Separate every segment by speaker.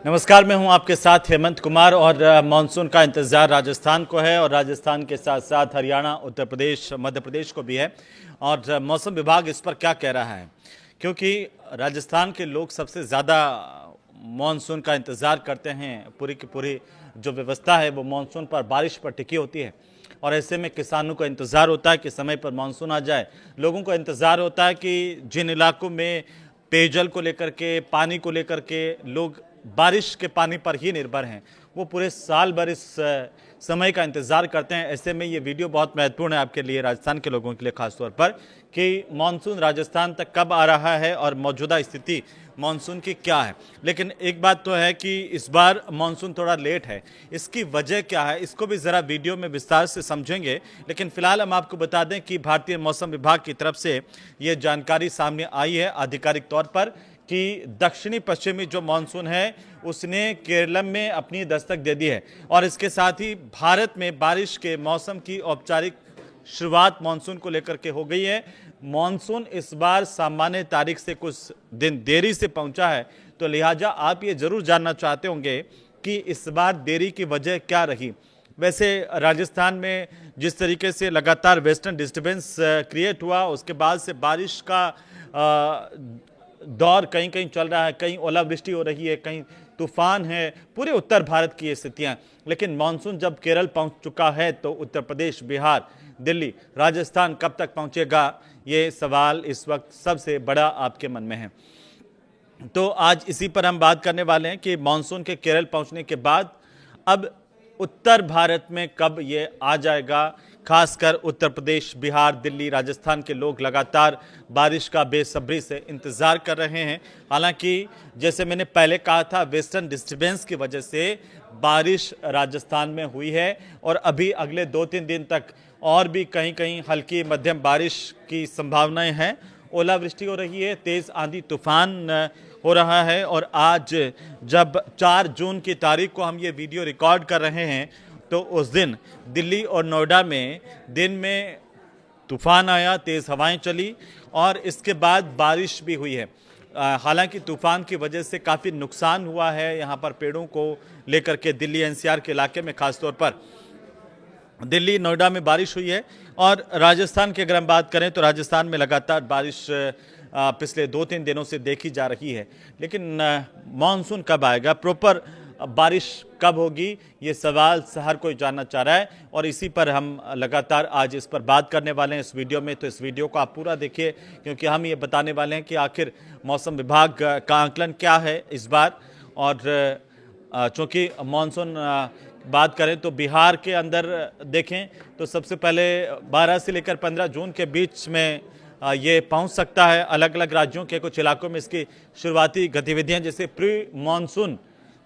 Speaker 1: नमस्कार, मैं हूं आपके साथ हेमंत कुमार और मानसून का इंतज़ार राजस्थान को है और राजस्थान के साथ साथ हरियाणा, उत्तर प्रदेश, मध्य प्रदेश को भी है। और मौसम विभाग इस पर क्या कह रहा है, क्योंकि राजस्थान के लोग सबसे ज़्यादा मानसून का इंतज़ार करते हैं। पूरी की पूरी जो व्यवस्था है वो मानसून पर, बारिश पर टिकी होती है और ऐसे में किसानों को इंतज़ार होता है कि समय पर मानसून आ जाए। लोगों को इंतज़ार होता है कि जिन इलाकों में पेयजल को लेकर के, पानी को लेकर के लोग बारिश के पानी पर ही निर्भर हैं, वो पूरे साल भर इस समय का इंतज़ार करते हैं। ऐसे में ये वीडियो बहुत महत्वपूर्ण है आपके लिए, राजस्थान के लोगों के लिए खास तौर पर, कि मानसून राजस्थान तक कब आ रहा है और मौजूदा स्थिति मानसून की क्या है। लेकिन एक बात तो है कि इस बार मानसून थोड़ा लेट है। इसकी वजह क्या है, इसको भी ज़रा वीडियो में विस्तार से समझेंगे। लेकिन फिलहाल हम आपको बता दें कि भारतीय मौसम विभाग की तरफ से ये जानकारी सामने आई है आधिकारिक तौर पर कि दक्षिणी पश्चिमी जो मानसून है उसने केरलम में अपनी दस्तक दे दी है और इसके साथ ही भारत में बारिश के मौसम की औपचारिक शुरुआत मानसून को लेकर के हो गई है। मानसून इस बार सामान्य तारीख से कुछ दिन देरी से पहुंचा है, तो लिहाजा आप ये जरूर जानना चाहते होंगे कि इस बार देरी की वजह क्या रही। वैसे राजस्थान में जिस तरीके से लगातार वेस्टर्न डिस्टर्बेंस क्रिएट हुआ, उसके बाद से बारिश का दौर कहीं कहीं चल रहा है, कहीं ओलावृष्टि हो रही है, कहीं तूफान है, पूरे उत्तर भारत की ये स्थितियाँ। लेकिन मानसून जब केरल पहुंच चुका है तो उत्तर प्रदेश, बिहार, दिल्ली, राजस्थान कब तक पहुंचेगा, ये सवाल इस वक्त सबसे बड़ा आपके मन में है। तो आज इसी पर हम बात करने वाले हैं कि मानसून के केरल पहुंचने के बाद अब उत्तर भारत में कब ये आ जाएगा। खासकर उत्तर प्रदेश, बिहार, दिल्ली, राजस्थान के लोग लगातार बारिश का बेसब्री से इंतज़ार कर रहे हैं। हालांकि जैसे मैंने पहले कहा था, वेस्टर्न डिस्टर्बेंस की वजह से बारिश राजस्थान में हुई है और अभी अगले 2-3 दिन तक और भी कहीं कहीं हल्की मध्यम बारिश की संभावनाएं हैं। ओलावृष्टि हो रही है, तेज़ आंधी तूफान हो रहा है। और आज जब 4 जून की तारीख को हम ये वीडियो रिकॉर्ड कर रहे हैं तो उस दिन दिल्ली और नोएडा में दिन में तूफान आया, तेज़ हवाएं चली और इसके बाद बारिश भी हुई है। हालांकि तूफान की वजह से काफ़ी नुकसान हुआ है यहाँ पर पेड़ों को लेकर के। दिल्ली एनसीआर के इलाके में खासतौर पर दिल्ली, नोएडा में बारिश हुई है। और राजस्थान की अगर हम बात करें तो राजस्थान में लगातार बारिश पिछले 2-3 दिनों से देखी जा रही है। लेकिन मानसून कब आएगा, प्रॉपर बारिश कब होगी, ये सवाल हर कोई जानना चाह रहा है और इसी पर हम लगातार आज इस पर बात करने वाले हैं इस वीडियो में। तो इस वीडियो को आप पूरा देखिए, क्योंकि हम ये बताने वाले हैं कि आखिर मौसम विभाग का आकलन क्या है इस बार। और चूँकि मानसून बात करें तो बिहार के अंदर देखें तो सबसे पहले 12 से लेकर 15 जून के बीच में ये पहुंच सकता है। अलग अलग राज्यों के कुछ इलाकों में इसकी शुरुआती गतिविधियां जैसे प्री मानसून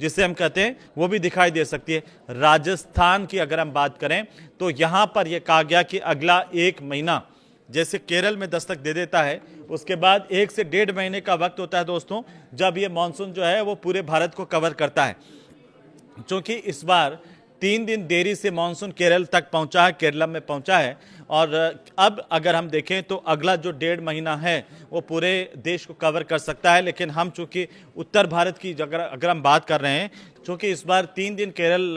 Speaker 1: जिसे हम कहते हैं वो भी दिखाई दे सकती है। राजस्थान की अगर हम बात करें तो यहाँ पर यह कहा गया कि अगला 1 महीना जैसे केरल में दस्तक दे देता है, उसके बाद 1 से 1.5 महीने का वक्त होता है दोस्तों, जब ये मानसून जो है वो पूरे भारत को कवर करता है। क्योंकि इस बार 3 दिन देरी से मानसून केरल तक पहुंचा है, केरला में पहुंचा है। और अब अगर हम देखें तो अगला जो 1.5 महीना है वो पूरे देश को कवर कर सकता है। लेकिन हम चूंकि उत्तर भारत की अगर हम बात कर रहे हैं, चूंकि इस बार 3 दिन केरल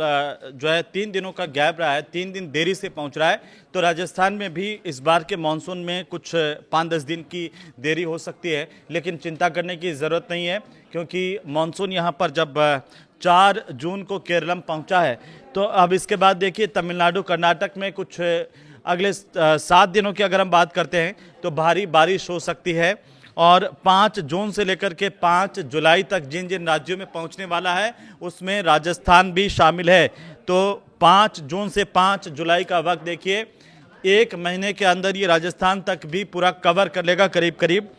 Speaker 1: जो है 3 दिनों का गैप रहा है, 3 दिन देरी से पहुंच रहा है, तो राजस्थान में भी इस बार के मानसून में कुछ 5-10 दिन की देरी हो सकती है। लेकिन चिंता करने की ज़रूरत नहीं है, क्योंकि मानसून यहाँ पर जब 4 जून को केरलम पहुंचा है तो अब इसके बाद देखिए तमिलनाडु, कर्नाटक में कुछ अगले 7 दिनों की अगर हम बात करते हैं तो भारी बारिश हो सकती है। और 5 जून से लेकर के 5 जुलाई तक जिन जिन राज्यों में पहुंचने वाला है उसमें राजस्थान भी शामिल है। तो 5 जून से 5 जुलाई का वक्त देखिए, 1 महीने के अंदर ये राजस्थान तक भी पूरा कवर कर लेगा करीब करीब।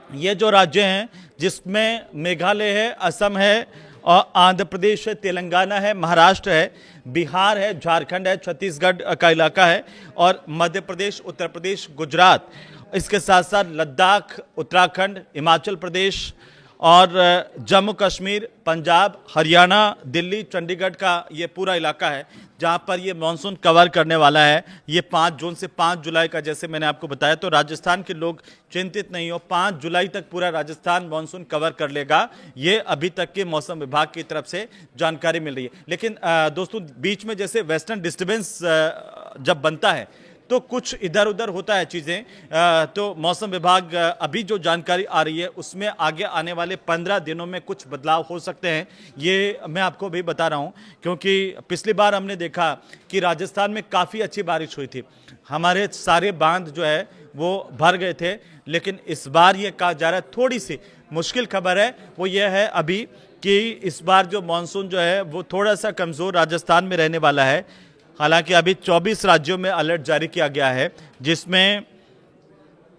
Speaker 1: ये जो राज्य हैं जिसमें मेघालय है, असम है और आंध्र प्रदेश है, तेलंगाना है, महाराष्ट्र है, बिहार है, झारखंड है, छत्तीसगढ़ का इलाका है और मध्य प्रदेश, उत्तर प्रदेश, गुजरात, इसके साथ साथ लद्दाख, उत्तराखंड, हिमाचल प्रदेश और जम्मू कश्मीर, पंजाब, हरियाणा, दिल्ली, चंडीगढ़ का ये पूरा इलाका है जहां पर ये मानसून कवर करने वाला है। ये 5 जून से 5 जुलाई का, जैसे मैंने आपको बताया, तो राजस्थान के लोग चिंतित नहीं हो, 5 जुलाई तक पूरा राजस्थान मानसून कवर कर लेगा। ये अभी तक के मौसम विभाग की तरफ से जानकारी मिल रही है। लेकिन दोस्तों, बीच में जैसे वेस्टर्न डिस्टर्बेंस जब बनता है तो कुछ इधर उधर होता है चीज़ें, तो मौसम विभाग अभी जो जानकारी आ रही है उसमें आगे आने वाले 15 दिनों में कुछ बदलाव हो सकते हैं। ये मैं आपको भी बता रहा हूं क्योंकि पिछली बार हमने देखा कि राजस्थान में काफ़ी अच्छी बारिश हुई थी, हमारे सारे बांध जो है वो भर गए थे। लेकिन इस बार ये कहा जा रहा है, थोड़ी सी मुश्किल खबर है वो ये है अभी कि इस बार जो मानसून जो है वो थोड़ा सा कमज़ोर राजस्थान में रहने वाला है। हालांकि अभी 24 राज्यों में अलर्ट जारी किया गया है, जिसमें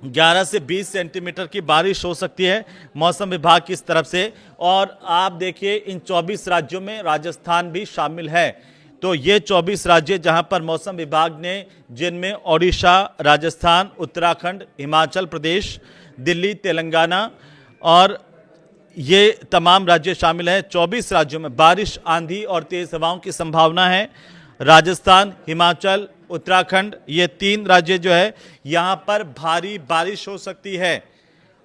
Speaker 1: 11 से 20 सेंटीमीटर की बारिश हो सकती है मौसम विभाग की इस तरफ से। और आप देखिए, इन 24 राज्यों में राजस्थान भी शामिल है। तो ये 24 राज्य जहां पर मौसम विभाग ने, जिनमें ओडिशा, राजस्थान, उत्तराखंड, हिमाचल प्रदेश, दिल्ली, तेलंगाना और ये तमाम राज्य शामिल हैं। 24 राज्यों में बारिश, आंधी और तेज हवाओं की संभावना है। राजस्थान, हिमाचल, उत्तराखंड, ये 3 राज्य जो है यहाँ पर भारी बारिश हो सकती है।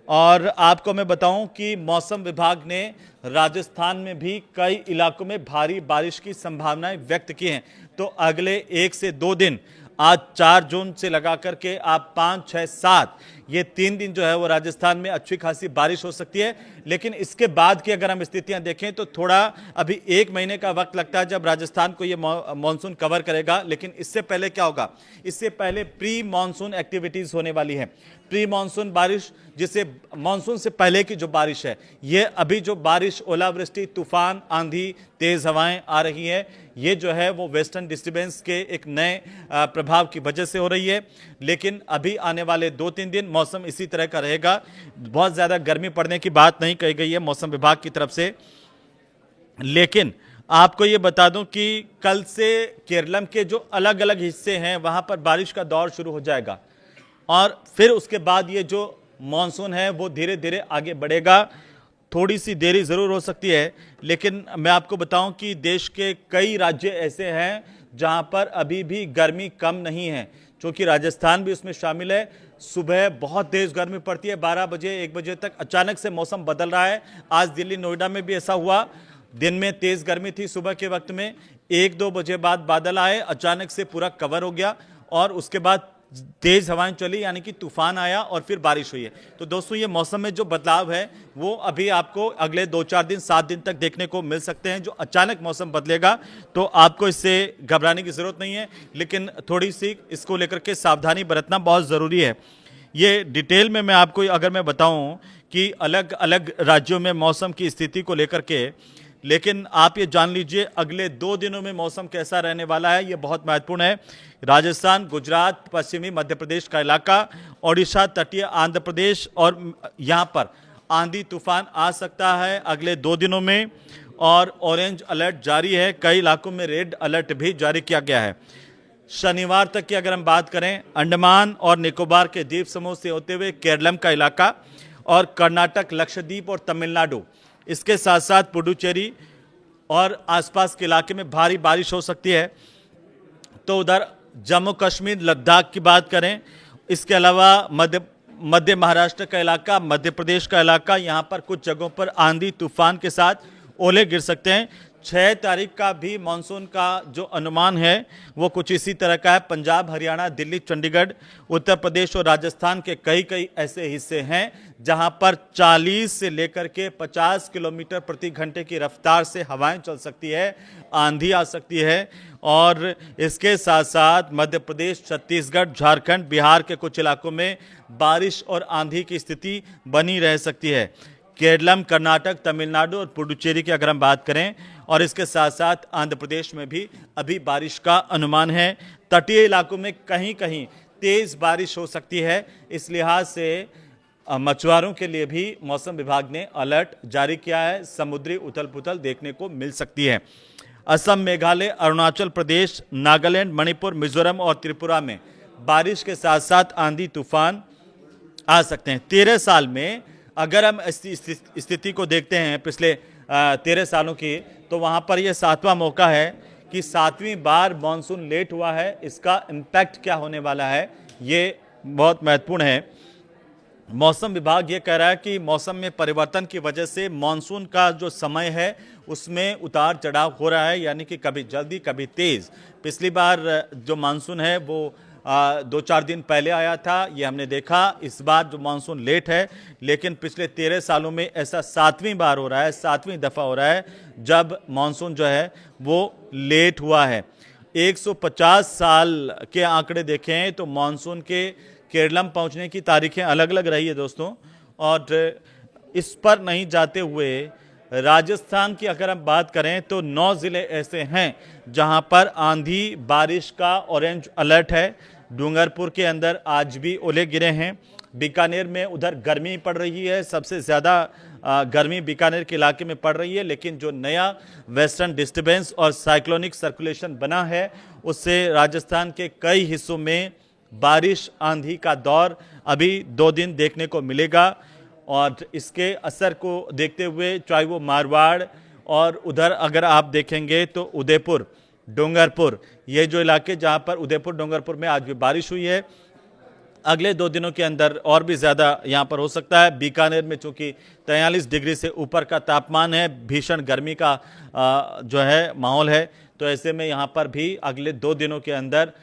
Speaker 1: और आपको मैं बताऊं कि मौसम विभाग ने राजस्थान में भी कई इलाकों में भारी बारिश की संभावनाएं व्यक्त की हैं। तो अगले 1 से 2 दिन, आज 4 जून से लगा करके आप 5, 6, 7, ये 3 दिन जो है वो राजस्थान में अच्छी खासी बारिश हो सकती है। लेकिन इसके बाद की अगर हम स्थितियां देखें तो थोड़ा अभी 1 महीने का वक्त लगता है जब राजस्थान को ये मानसून कवर करेगा। लेकिन इससे पहले क्या होगा? इससे पहले प्री मानसून एक्टिविटीज होने वाली है। प्री मानसून बारिश, जिसे मानसून से पहले की जो बारिश है, ये अभी जो बारिश, ओलावृष्टि, तूफान, आंधी, तेज हवाएं आ रही है, ये जो है वो वेस्टर्न डिस्टर्बेंस के एक नए प्रभाव की वजह से हो रही है। लेकिन अभी आने वाले 2-3 दिन मौसम इसी तरह का रहेगा। बहुत ज्यादा गर्मी पड़ने की बात नहीं कही गई है मौसम विभाग की तरफ से। लेकिन आपको ये बता दूं कि कल से केरलम के जो अलग अलग हिस्से हैं वहां पर बारिश का दौर शुरू हो जाएगा और फिर उसके बाद ये जो मानसून है वो धीरे धीरे आगे बढ़ेगा। थोड़ी सी देरी जरूर हो सकती है, लेकिन मैं आपको बताऊं कि देश के कई राज्य ऐसे हैं जहां पर अभी भी गर्मी कम नहीं है, क्योंकि राजस्थान भी उसमें शामिल है। सुबह बहुत तेज गर्मी पड़ती है, 12 बजे 1 बजे तक अचानक से मौसम बदल रहा है। आज दिल्ली, नोएडा में भी ऐसा हुआ। दिन में तेज गर्मी थी, सुबह के वक्त में 1-2 बजे बाद बादल आए, अचानक से पूरा कवर हो गया और उसके बाद तेज हवाएं चली, यानी कि तूफान आया और फिर बारिश हुई है। तो दोस्तों, ये मौसम में जो बदलाव है वो अभी आपको अगले 2-4 दिन, 7 दिन तक देखने को मिल सकते हैं। जो अचानक मौसम बदलेगा तो आपको इससे घबराने की जरूरत नहीं है, लेकिन थोड़ी सी इसको लेकर के सावधानी बरतना बहुत ज़रूरी है। ये डिटेल में मैं आपको अगर मैं बताऊं कि अलग अलग राज्यों में मौसम की स्थिति को लेकर के, लेकिन आप ये जान लीजिए अगले 2 दिनों में मौसम कैसा रहने वाला है, ये बहुत महत्वपूर्ण है। राजस्थान, गुजरात, पश्चिमी मध्य प्रदेश का इलाका, ओडिशा, तटीय आंध्र प्रदेश, और यहाँ पर आंधी तूफान आ सकता है अगले 2 दिनों में। और ऑरेंज अलर्ट जारी है, कई इलाकों में रेड अलर्ट भी जारी किया गया है। शनिवार तक की अगर हम बात करें, अंडमान और निकोबार के द्वीप समूह से होते हुए केरलम का इलाका और कर्नाटक, लक्षद्वीप और तमिलनाडु, इसके साथ साथ पुडुचेरी और आसपास के इलाके में भारी बारिश हो सकती है। तो उधर जम्मू कश्मीर, लद्दाख की बात करें, इसके अलावा मध्य महाराष्ट्र का इलाका, मध्य प्रदेश का इलाका, यहाँ पर कुछ जगहों पर आंधी तूफान के साथ ओले गिर सकते हैं। 6 तारीख का भी मानसून का जो अनुमान है वो कुछ इसी तरह का है। पंजाब, हरियाणा, दिल्ली, चंडीगढ़, उत्तर प्रदेश और राजस्थान के कई ऐसे हिस्से हैं जहां पर 40 से लेकर के 50 किलोमीटर प्रति घंटे की रफ्तार से हवाएं चल सकती है, आंधी आ सकती है। और इसके साथ साथ मध्य प्रदेश, छत्तीसगढ़, झारखंड, बिहार के कुछ इलाकों में बारिश और आंधी की स्थिति बनी रह सकती है। केरलम, कर्नाटक, तमिलनाडु और पुडुचेरी की अगर हम बात करें, और इसके साथ साथ आंध्र प्रदेश में भी अभी बारिश का अनुमान है। तटीय इलाकों में कहीं कहीं तेज बारिश हो सकती है। इस लिहाज से मछुआरों के लिए भी मौसम विभाग ने अलर्ट जारी किया है। समुद्री उथल पुथल देखने को मिल सकती है। असम, मेघालय, अरुणाचल प्रदेश, नागालैंड, मणिपुर, मिजोरम और त्रिपुरा में बारिश के साथ साथ आंधी तूफान आ सकते हैं। 13 साल में अगर हम स्थिति को देखते हैं पिछले 13 सालों की, तो वहाँ पर यह 7वां मौका है कि 7वीं बार मानसून लेट हुआ है। इसका इम्पैक्ट क्या होने वाला है ये बहुत महत्वपूर्ण है। मौसम विभाग ये कह रहा है कि मौसम में परिवर्तन की वजह से मानसून का जो समय है उसमें उतार चढ़ाव हो रहा है, यानी कि कभी जल्दी कभी तेज़। पिछली बार जो मानसून है वो 2-4 दिन पहले आया था, ये हमने देखा। इस बार जो मानसून लेट है, लेकिन पिछले 13 सालों में ऐसा 7वीं बार हो रहा है, 7वीं दफ़ा हो रहा है जब मानसून जो है वो लेट हुआ है। 150 साल के आंकड़े देखें तो मानसून के केरलम पहुंचने की तारीखें अलग अलग रही है दोस्तों। और इस पर नहीं जाते हुए राजस्थान की अगर हम बात करें तो 9 ज़िले ऐसे हैं जहां पर आंधी बारिश का ऑरेंज अलर्ट है। डूंगरपुर के अंदर आज भी ओले गिरे हैं। बीकानेर में उधर गर्मी पड़ रही है, सबसे ज़्यादा गर्मी बीकानेर के इलाके में पड़ रही है, लेकिन जो नया वेस्टर्न डिस्टर्बेंस और साइक्लोनिक सर्कुलेशन बना है उससे राजस्थान के कई हिस्सों में बारिश आंधी का दौर अभी 2 दिन देखने को मिलेगा। और इसके असर को देखते हुए चाहे वो मारवाड़ और उधर अगर आप देखेंगे तो उदयपुर, डूंगरपुर, ये जो इलाके जहां पर उदयपुर डूंगरपुर में आज भी बारिश हुई है, अगले 2 दिनों के अंदर और भी ज़्यादा यहाँ पर हो सकता है। बीकानेर में चूंकि 43 डिग्री से ऊपर का तापमान है, भीषण गर्मी का जो है माहौल है, तो ऐसे में यहाँ पर भी अगले 2 दिनों के अंदर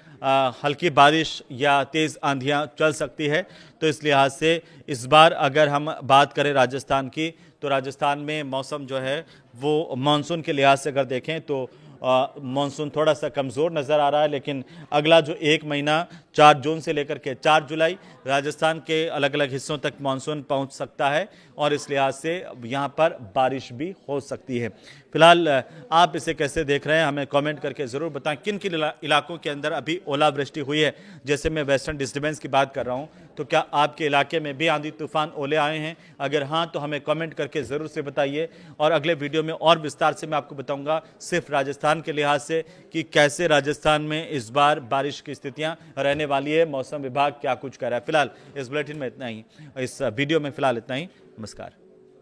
Speaker 1: हल्की बारिश या तेज़ आंधियाँ चल सकती है। तो इस लिहाज से इस बार अगर हम बात करें राजस्थान की, तो राजस्थान में मौसम जो है वो मानसून के लिहाज से अगर देखें तो मानसून थोड़ा सा कमज़ोर नज़र आ रहा है। लेकिन अगला जो 1 महीना 4 जून से लेकर के 4 जुलाई राजस्थान के अलग अलग हिस्सों तक मानसून पहुंच सकता है और इस लिहाज से यहाँ पर बारिश भी हो सकती है। फिलहाल आप इसे कैसे देख रहे हैं हमें कमेंट करके ज़रूर बताएं। किन किन इलाकों के अंदर अभी ओलावृष्टि हुई है, जैसे मैं वेस्टर्न डिस्टर्बेंस की बात कर रहा हूँ, तो क्या आपके इलाके में भी आंधी तूफान ओले आए हैं? अगर हाँ तो हमें कमेंट करके ज़रूर से बताइए और अगले वीडियो में और विस्तार से मैं आपको बताऊंगा सिर्फ राजस्थान के लिहाज से कि कैसे राजस्थान में इस बार बारिश की स्थितियां रहने वाली है, मौसम विभाग क्या कुछ कह रहा है। फिलहाल इस बुलेटिन में इतना ही, इस वीडियो में फिलहाल इतना ही। नमस्कार।